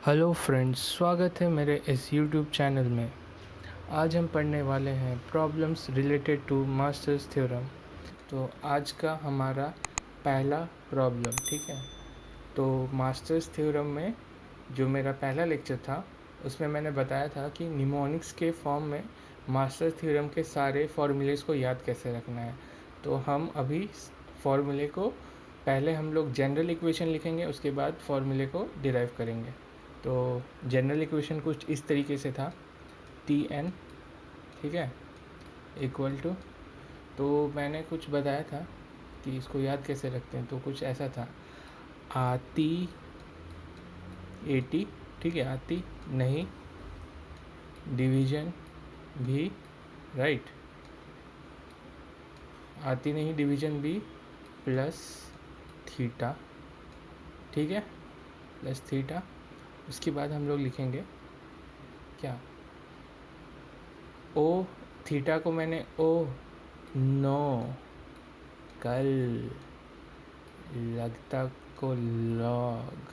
Hello friends, स्वागत है मेरे इस यूट्यूब चैनल में। आज हम पढ़ने वाले हैं problems related to master's theorem. तो आज का हमारा पहला प्रॉब्लम, ठीक है। तो मास्टर्स थ्योरम में जो मेरा पहला लेक्चर था उसमें मैंने बताया था कि निमोनिक्स के फॉर्म में मास्टर्स थ्योरम के सारे फॉर्मूलेस को याद कैसे रखना है। तो हम अभी फॉर्मूले को पहले हम लोग जनरल इक्वेशन लिखेंगे, उसके बाद फॉर्मूले को डिराइव करेंगे। तो जनरल इक्वेशन कुछ इस तरीके से था, टी एन, ठीक है, इक्वल टू, तो मैंने कुछ बताया था कि इसको याद कैसे रखते हैं। तो कुछ ऐसा था, आती 80, ठीक है, आती नहीं डिवीजन भी, राइट, आती नहीं डिवीजन भी प्लस थीटा, ठीक है, प्लस थीटा। उसके बाद हम लोग लिखेंगे क्या, ओ, थीटा को मैंने ओ नो कल लगता को लॉग,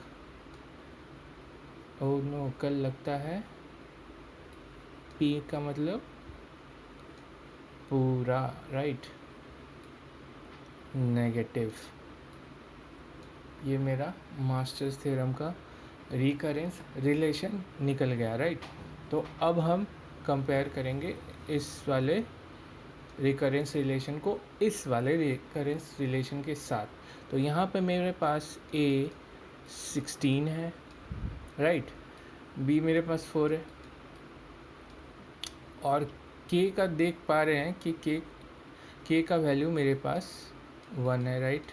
ओ नो कल लगता है, पी का मतलब पूरा, राइट, नेगेटिव। ये मेरा मास्टर्स थ्योरम का रिकरेंस रिलेशन निकल गया, राइट। तो अब हम कंपेयर करेंगे इस वाले रिकरेंस रिलेशन को इस वाले रिकरेंस रिलेशन के साथ। तो यहाँ पे मेरे पास ए 16 है, राइट, बी मेरे पास 4 है, और के का देख पा रहे हैं कि के का वैल्यू मेरे पास 1 है, राइट।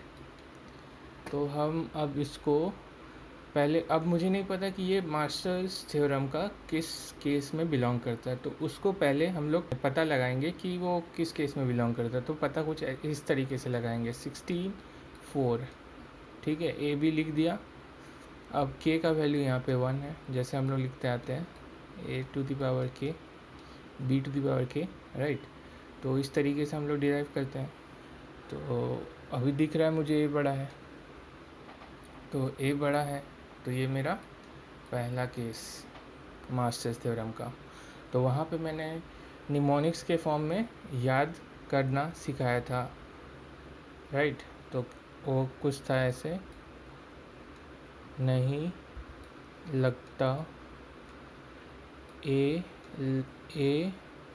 तो हम अब इसको पहले, अब मुझे नहीं पता कि ये मास्टर्स थ्योरम का किस केस में बिलोंग करता है, तो उसको पहले हम लोग पता लगाएंगे कि वो किस केस में बिलोंग करता है। तो पता कुछ इस तरीके से लगाएंगे, 16 4, ठीक है, ए बी लिख दिया। अब के का वैल्यू यहाँ पे 1 है, जैसे हम लोग लिखते आते हैं, ए टू द पावर के बी टू द पावर के, राइट। तो इस तरीके से हम लोग डिराइव करते हैं। तो अभी दिख रहा है मुझे ए बड़ा है, तो ए बड़ा है, तो ये मेरा पहला केस मास्टर्स थ्योरम का। तो वहाँ पे मैंने निमोनिक्स के फॉर्म में याद करना सिखाया था, राइट। तो वो कुछ था ऐसे, नहीं लगता ए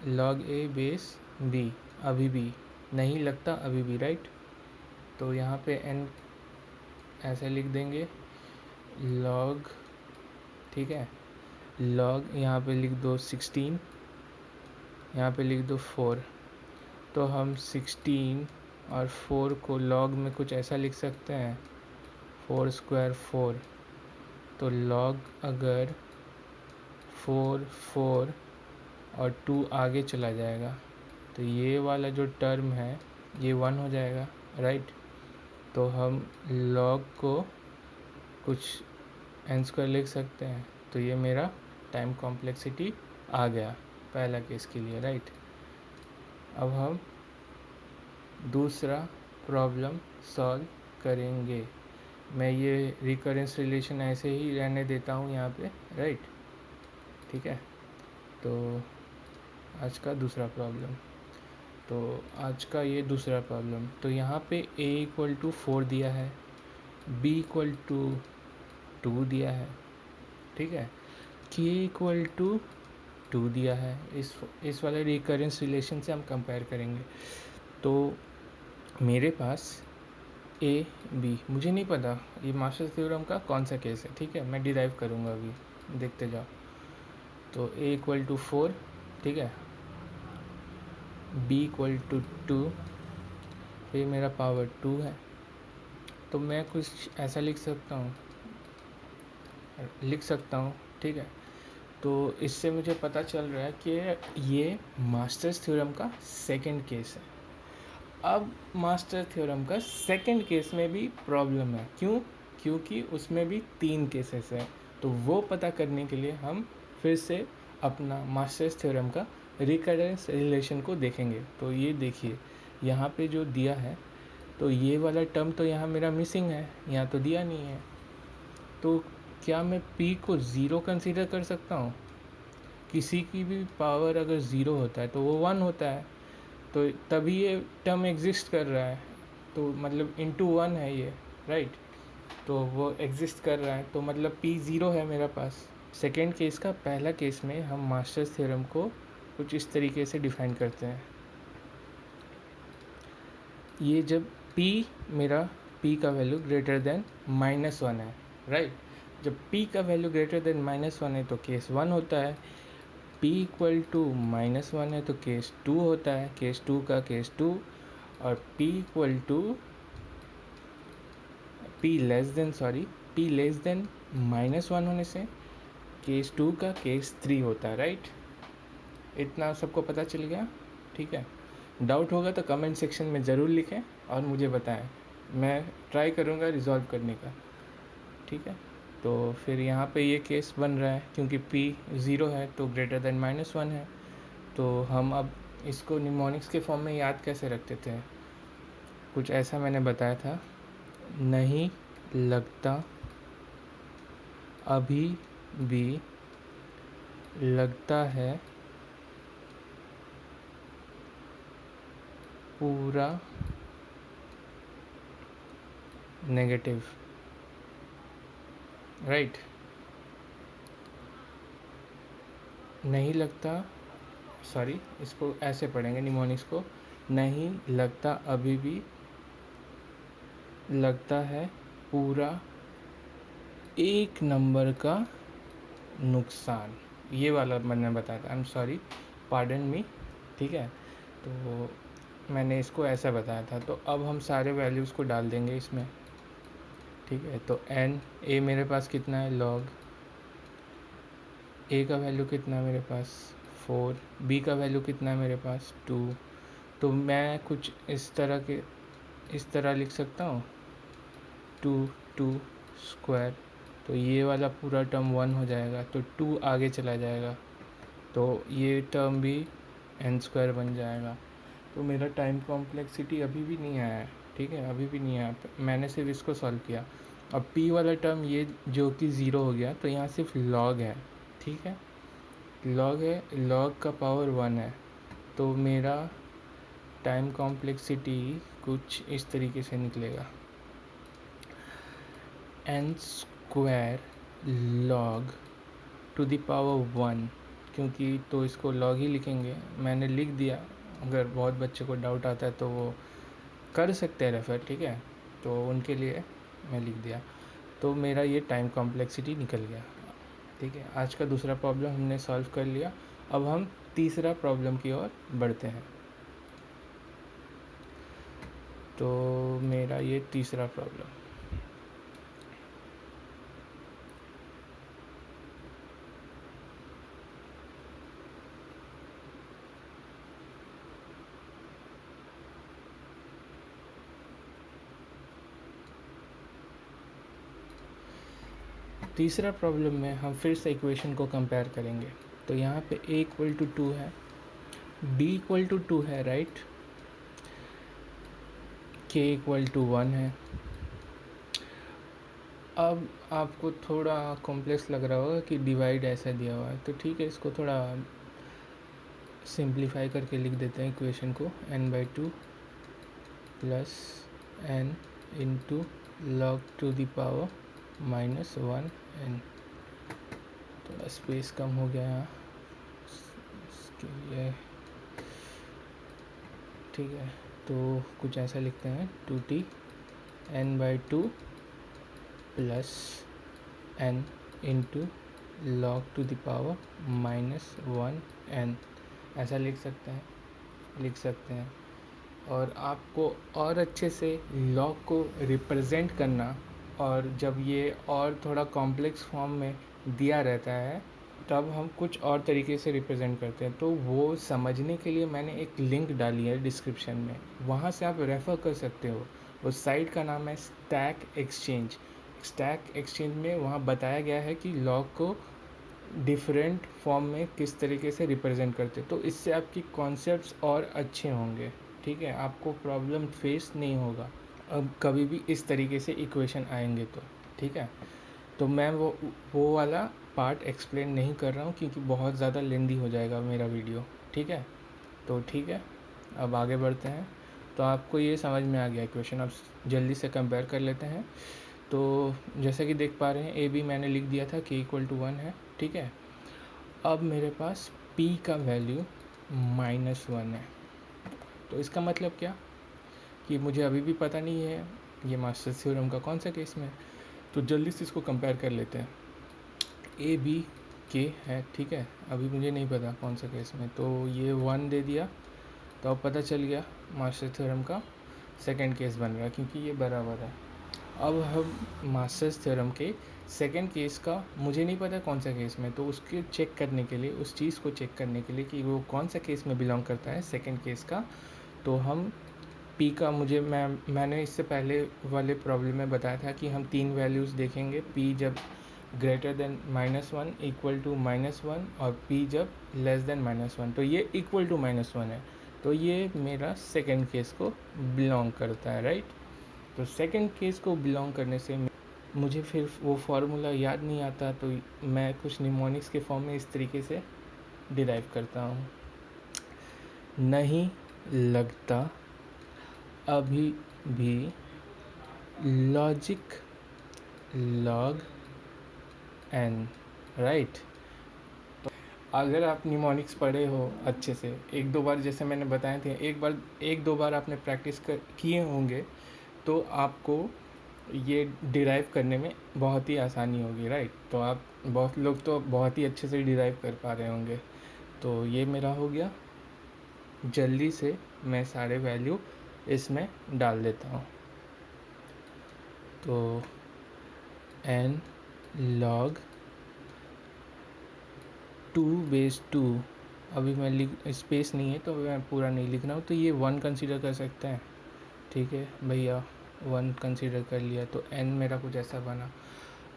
लॉग ए बेस बी, अभी भी नहीं लगता, अभी भी, राइट। तो यहाँ पे एन ऐसे लिख देंगे, लॉग, ठीक है, लॉग यहाँ पे लिख दो 16, यहाँ पे लिख दो 4। तो हम 16 और 4 को लॉग में कुछ ऐसा लिख सकते हैं, 4 स्क्वायर 4। तो लॉग अगर 4 4 और 2 आगे चला जाएगा तो ये वाला जो टर्म है ये 1 हो जाएगा, राइट। तो हम लॉग को कुछ एन स्क्वायर लिख सकते हैं। तो ये मेरा टाइम कॉम्प्लेक्सिटी आ गया पहला केस के लिए, राइट। अब हम दूसरा प्रॉब्लम सॉल्व करेंगे। मैं ये रिकरेंस रिलेशन ऐसे ही रहने देता हूँ यहाँ पे, राइट, ठीक है। तो आज का दूसरा प्रॉब्लम, तो आज का ये दूसरा प्रॉब्लम, तो यहाँ पे a इक्वल टू 4 दिया है, b इक्वल टू 2 दिया है, ठीक है, k इक्वल टू 2 दिया है। इस वाले रिकरेंस रिलेशन से हम कंपेयर करेंगे। तो मेरे पास ए बी, मुझे नहीं पता ये मास्टर्स थ्योरम का कौन सा केस है, ठीक है, मैं डिराइव करूँगा, अभी देखते जाओ। तो a इक्वल टू 4, ठीक है, b इक्वल टू 2, फिर मेरा पावर 2 है। तो मैं कुछ ऐसा लिख सकता हूँ, ठीक है। तो इससे मुझे पता चल रहा है कि ये मास्टर्स थ्योरम का सेकंड केस है। अब मास्टर्स थ्योरम का सेकंड केस में भी प्रॉब्लम है, क्यों? क्योंकि उसमें भी 3 केसेस हैं। तो वो पता करने के लिए हम फिर से अपना मास्टर्स थ्योरम का रिकरेंस रिलेशन को देखेंगे। तो ये देखिए यहाँ पे जो दिया है, तो ये वाला टर्म तो यहाँ मेरा मिसिंग है, यहाँ तो दिया नहीं है। तो क्या मैं p को ज़ीरो कंसीडर कर सकता हूँ? किसी की भी पावर अगर ज़ीरो होता है तो वो वन होता है, तो तभी ये टर्म एग्जिस्ट कर रहा है, तो मतलब इंटू वन है ये, राइट। तो वो एग्जिस्ट कर रहा है, तो मतलब p ज़ीरो है मेरे पास। सेकेंड केस का पहला केस में हम मास्टर्स थ्योरम को कुछ इस तरीके से डिफाइन करते हैं। ये जब p मेरा p का वैल्यू ग्रेटर देन -1 है, राइट। जब p का वैल्यू ग्रेटर देन -1 है तो केस 1 होता है, p इक्वल टू -1 है तो केस 2 होता है, केस 2 का केस 2, और p equal to p less than -1 होने से केस 2 का केस 3 होता है, राइट। इतना सबको पता चल गया, ठीक है। डाउट होगा तो कमेंट सेक्शन में ज़रूर लिखें और मुझे बताएं, मैं ट्राई करूँगा रिजॉल्व करने का, ठीक है। तो फिर यहाँ पे ये केस बन रहा है क्योंकि p ज़ीरो है तो ग्रेटर देन -1 है, तो हम अब इसको निमोनिक्स के फॉर्म में याद कैसे रखते थे? कुछ ऐसा मैंने बताया था, नहीं लगता अभी भी लगता है पूरा नेगेटिव, राइट। नहीं लगता, सॉरी इसको ऐसे पढ़ेंगे निमोनिक्स को, नहीं लगता अभी भी लगता है पूरा एक नंबर का नुकसान, ये वाला मैंने बताया था, I am sorry, pardon me, ठीक है। तो मैंने इसको ऐसा बताया था, तो अब हम सारे वैल्यूज़ को डाल देंगे इसमें, ठीक है। तो n a मेरे पास कितना है, लॉग a का वैल्यू कितना है मेरे पास 4, b का वैल्यू कितना है मेरे पास 2, तो मैं कुछ इस तरह लिख सकता हूँ 2 स्क्वायर, तो ये वाला पूरा टर्म 1 हो जाएगा, तो 2 आगे चला जाएगा, तो ये टर्म भी n² बन जाएगा। तो मेरा टाइम कॉम्प्लेक्सिटी अभी भी नहीं आया है, ठीक है, अभी भी नहीं आया, मैंने सिर्फ इसको सॉल्व किया। अब p वाला टर्म ये जो कि ज़ीरो हो गया, तो यहाँ सिर्फ log है, ठीक है, log है, log का पावर 1 है, तो मेरा टाइम कॉम्प्लेक्सिटी कुछ इस तरीके से निकलेगा, n² log to the power 1, क्योंकि तो इसको log ही लिखेंगे, मैंने लिख दिया, अगर बहुत बच्चे को डाउट आता है तो वो कर सकते हैं रेफ़र, ठीक है, तो उनके लिए मैं लिख दिया। तो मेरा ये टाइम कॉम्प्लेक्सिटी निकल गया, ठीक है। आज का दूसरा प्रॉब्लम हमने सॉल्व कर लिया, अब हम तीसरा प्रॉब्लम की ओर बढ़ते हैं। तो मेरा ये तीसरा प्रॉब्लम, तीसरा प्रॉब्लम में हम फिर से इक्वेशन को कंपेयर करेंगे। तो यहाँ पे a इक्वल टू 2 है, b इक्वल टू 2 है, राइट, k इक्वल टू 1 है। अब आपको थोड़ा कॉम्प्लेक्स लग रहा होगा कि डिवाइड ऐसा दिया हुआ है, तो ठीक है, इसको थोड़ा सिंप्लीफाई करके लिख देते हैं इक्वेशन को, n/2 plus n into log to the power -1n। थोड़ा स्पेस कम हो गया यहाँ इसके लिए, ठीक है। तो कुछ ऐसा लिखते हैं 2t n/2 plus n into log to the power -1n, ऐसा लिख सकते हैं। और आपको और अच्छे से लॉग को रिप्रेजेंट करना, और जब ये और थोड़ा कॉम्प्लेक्स फॉर्म में दिया रहता है तब हम कुछ और तरीके से रिप्रेजेंट करते हैं, तो वो समझने के लिए मैंने एक लिंक डाली है डिस्क्रिप्शन में, वहाँ से आप रेफ़र कर सकते हो। उस साइट का नाम है स्टैक एक्सचेंज में वहाँ बताया गया है कि लॉग को डिफरेंट फॉर्म में किस तरीके से रिप्रेजेंट करते, तो इससे आपकी कॉन्सेप्ट्स और अच्छे होंगे, ठीक है, आपको प्रॉब्लम फेस नहीं होगा अब कभी भी इस तरीके से इक्वेशन आएंगे तो, ठीक है। तो मैं वो वाला पार्ट एक्सप्लेन नहीं कर रहा हूँ क्योंकि बहुत ज़्यादा लेंदी हो जाएगा मेरा वीडियो, ठीक है। तो ठीक है, अब आगे बढ़ते हैं। तो आपको ये समझ में आ गया इक्वेशन, अब जल्दी से कंपेयर कर लेते हैं। तो जैसे कि देख पा रहे हैं ए बी मैंने लिख दिया था k = 1 है, ठीक है। अब मेरे पास p का वैल्यू -1 है। तो इसका मतलब क्या कि मुझे अभी भी पता नहीं है ये मास्टर्स थ्योरम का कौन सा केस में है। तो जल्दी से इसको कंपेयर कर लेते हैं। ए बी के है, ठीक है, अभी मुझे नहीं पता कौन सा केस में, तो ये 1 दे दिया। तो अब पता चल गया मास्टर्स थ्योरम का सेकंड केस बन रहा है क्योंकि ये बराबर है। अब हम मास्टर्स थ्योरम के सेकंड केस का मुझे नहीं पता कौन सा केस में, तो उसके चेक करने के लिए, उस चीज़ को चेक करने के लिए कि वो कौन सा केस में बिलोंग करता है सेकंड केस का, तो हम पी का मैंने इससे पहले वाले प्रॉब्लम में बताया था कि हम 3 वैल्यूज़ देखेंगे, पी जब ग्रेटर देन -1 इक्वल टू -1 और पी जब लेस देन -1। तो ये इक्वल टू -1 है, तो ये मेरा सेकंड केस को बिलोंग करता है, राइट। तो सेकंड केस को बिलोंग करने से मुझे फिर वो फार्मूला याद नहीं आता, तो मैं कुछ निमोनिक्स के फॉर्म में इस तरीके से डिराइव करता हूँ। नहीं लगता अभी भी लॉजिक लॉग n, राइट। तो अगर आप निमोनिक्स पढ़े हो अच्छे से, एक दो बार जैसे मैंने बताए थे, एक दो बार आपने प्रैक्टिस किए होंगे, तो आपको ये डिराइव करने में बहुत ही आसानी होगी, राइट। तो आप बहुत लोग तो बहुत ही अच्छे से डिराइव कर पा रहे होंगे। तो ये मेरा हो गया। जल्दी से मैं सारे वैल्यू इसमें डाल देता हूँ। तो n log 2/2, अभी मैं स्पेस नहीं है तो मैं पूरा नहीं लिख रहा हूँ, तो ये 1 कंसीडर कर सकते हैं, ठीक है भैया, 1 कंसीडर कर लिया। तो n मेरा कुछ ऐसा बना।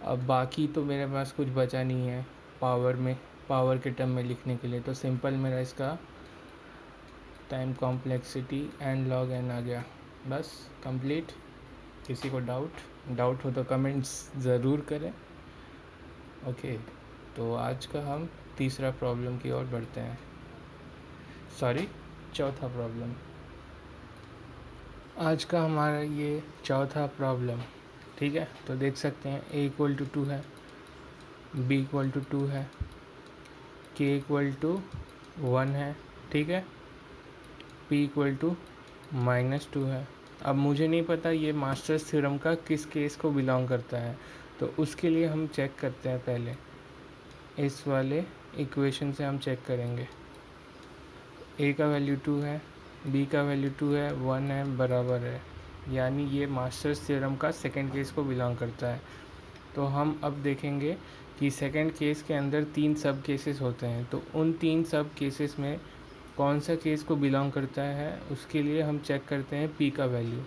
अब बाकी तो मेरे पास कुछ बचा नहीं है पावर के टर्म में लिखने के लिए, तो सिंपल मेरा इसका time complexity n log n आ गया, बस कंप्लीट। किसी को डाउट हो तो कमेंट्स ज़रूर करें, ओके। तो आज का हम तीसरा प्रॉब्लम की ओर बढ़ते हैं, चौथा प्रॉब्लम। आज का हमारा ये चौथा प्रॉब्लम, ठीक है। तो देख सकते हैं a = 2 है, b = 2 है, k = 1 है, ठीक है, p = -2 है। अब मुझे नहीं पता ये मास्टर्स थ्योरम का किस केस को बिलोंग करता है, तो उसके लिए हम चेक करते हैं। पहले इस वाले इक्वेशन से हम चेक करेंगे। a का वैल्यू 2 है, b का वैल्यू 2 है, 1 है, बराबर है, यानी ये मास्टर्स थ्योरम का सेकंड केस को बिलोंग करता है। तो हम अब देखेंगे कि सेकंड केस के अंदर 3 सब केसेस होते हैं, तो उन 3 सब केसेस में कौन सा केस को बिलोंग करता है, उसके लिए हम चेक करते हैं p का वैल्यू।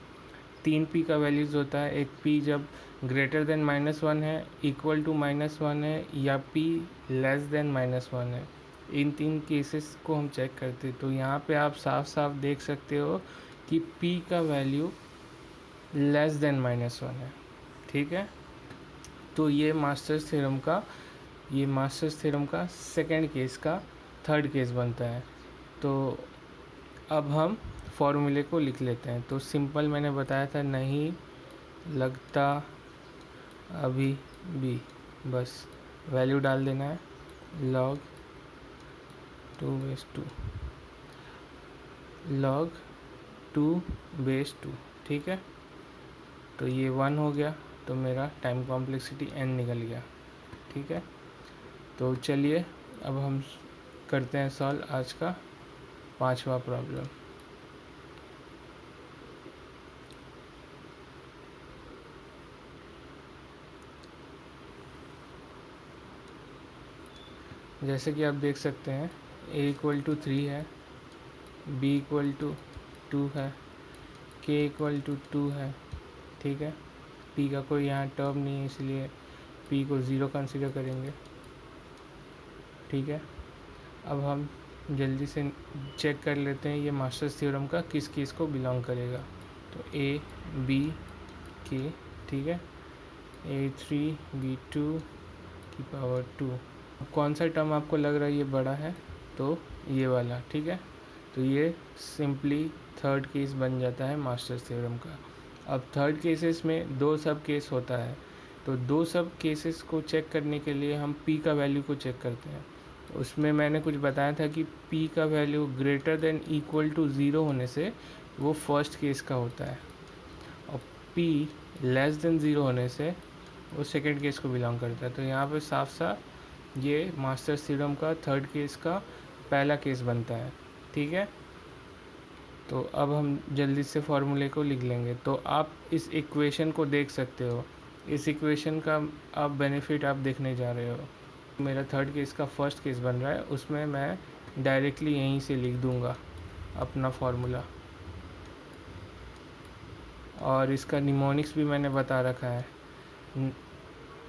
3 p का वैल्यूज़ होता है, एक p जब ग्रेटर देन -1 है, इक्वल टू -1 है, या p लेस देन -1 है। इन 3 केसेस को हम चेक करते हैं। तो यहाँ पे आप साफ साफ देख सकते हो कि p का वैल्यू लेस देन -1 है, ठीक है। तो ये मास्टर्स थ्योरम का सेकंड केस का थर्ड केस बनता है। तो अब हम फॉर्मूले को लिख लेते हैं। तो सिंपल मैंने बताया था, नहीं लगता अभी भी, बस वैल्यू डाल देना है, log 2/2 log 2/2, ठीक है। तो ये 1 हो गया, तो मेरा टाइम कॉम्प्लेक्सिटी n निकल गया, ठीक है। तो चलिए अब हम करते हैं सॉल्व आज का पांचवा प्रॉब्लम। जैसे कि आप देख सकते हैं a = 3 है, b = 2 है, k = 2 है, ठीक है। p का कोई यहाँ टर्म नहीं है, इसलिए p को 0 कंसीडर करेंगे, ठीक है। अब हम जल्दी से चेक कर लेते हैं ये मास्टर्स थ्योरम का किस केस को बिलोंग करेगा। तो a b k, ठीक है। a3b2 की पावर 2। कौन सा टर्म आपको लग रहा है ये बड़ा है, तो ये वाला, ठीक है। तो ये सिंपली थर्ड केस बन जाता है मास्टर्स थ्योरम का। अब थर्ड केसेस में दो सब केस होता है, तो दो सब केसेस को चेक करने के लिए हम p का वैल्यू को चेक करते हैं। उसमें मैंने कुछ बताया था कि p का value greater than equal to 0 होने से वो फर्स्ट केस का होता है, और p लेस देन 0 होने से वो सेकंड केस को बिलोंग करता है। तो यहाँ पे साफ साफ ये मास्टर्स थ्योरम का थर्ड केस का पहला केस बनता है, ठीक है। तो अब हम जल्दी से फॉर्मूले को लिख लेंगे। तो आप इस इक्वेशन को देख सकते हो, इस इक्वेशन का आप बेनिफिट आप देखने जा रहे हो। मेरा थर्ड केस का फर्स्ट केस बन रहा है, उसमें मैं डायरेक्टली यहीं से लिख दूंगा अपना फॉर्मूला, और इसका निमोनिक्स भी मैंने बता रखा है।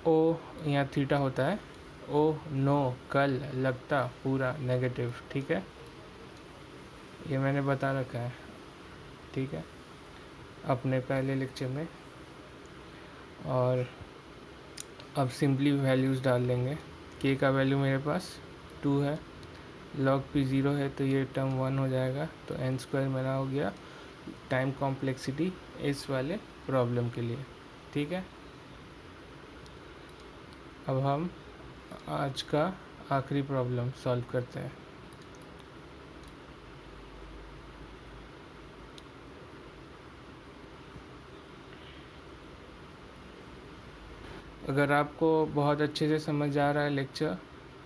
ओ यहाँ थीटा होता है, ओ नो कल लगता पूरा नेगेटिव, ठीक है, ये मैंने बता रखा है, ठीक है, अपने पहले लेक्चर में। और अब सिंपली वैल्यूज़ डाल लेंगे। के का वैल्यू मेरे पास 2 है, log p 0 है, तो ये टर्म 1 हो जाएगा। तो n² मेरा हो गया टाइम कॉम्प्लेक्सिटी इस वाले प्रॉब्लम के लिए, ठीक है। अब हम आज का आखिरी प्रॉब्लम सॉल्व करते हैं। अगर आपको बहुत अच्छे से समझ आ रहा है लेक्चर,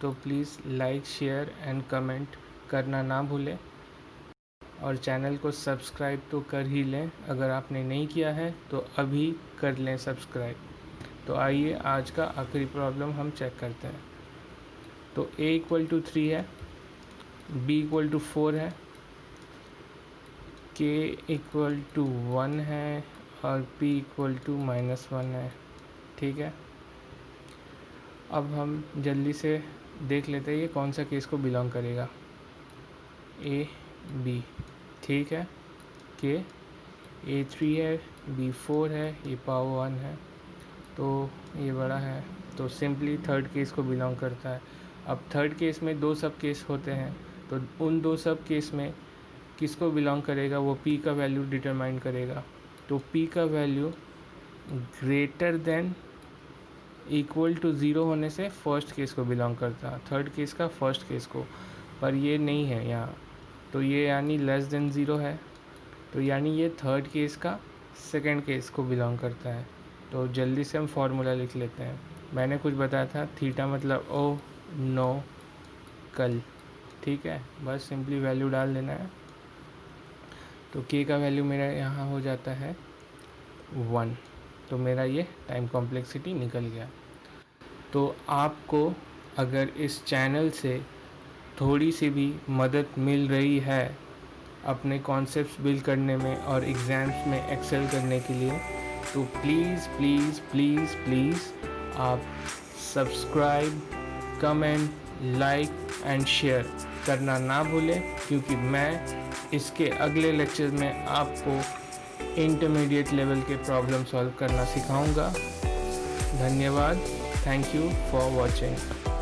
तो please like share and comment करना ना भूलें, और चैनल को सब्सक्राइब तो कर ही लें। अगर आपने नहीं किया है तो अभी कर लें सब्सक्राइब। तो आइए आज का आखिरी प्रॉब्लम हम चेक करते हैं। तो a इक्वल टू 3 है, b इक्वल टू 4 है, k इक्वल टू 1 है, और p इक्वल टू -1 है, ठीक है। अब हम जल्दी से देख लेते हैं ये कौन सा केस को बिलोंग करेगा। a b, ठीक है, k a3 है, b 4 है, ये पावर 1 है, तो ये बड़ा है, तो सिंपली थर्ड केस को बिलोंग करता है। अब थर्ड केस में दो सब केस होते हैं, तो उन दो सब केस में किसको बिलोंग करेगा वो p का वैल्यू डिटरमाइन करेगा। तो p का value greater than equal to 0 होने से फर्स्ट केस को बिलोंग करता है, थर्ड केस का फर्स्ट केस को, पर ये नहीं है यहाँ, तो ये यानी लेस देन 0 है, तो यानी ये थर्ड केस का सेकंड केस को बिलोंग करता है। तो जल्दी से हम फार्मूला लिख लेते हैं। मैंने कुछ बताया था, थीटा मतलब ओ नो कल, ठीक है, बस सिंपली वैल्यू डाल देना है। तो के का वैल्यू मेरा यहाँ हो जाता है 1, तो मेरा ये टाइम कॉम्प्लेक्सिटी निकल गया। तो आपको अगर इस चैनल से थोड़ी सी भी मदद मिल रही है अपने कॉन्सेप्ट्स बिल्ड करने में और एग्ज़ाम्स में एक्सेल करने के लिए, तो प्लीज़ प्लीज़ प्लीज़ प्लीज़ आप subscribe, comment, like and share करना ना भूलें, क्योंकि मैं इसके अगले लेक्चर में आपको इंटरमीडिएट लेवल के प्रॉब्लम सॉल्व करना सिखाऊंगा। धन्यवाद, थैंक यू फॉर वॉचिंग।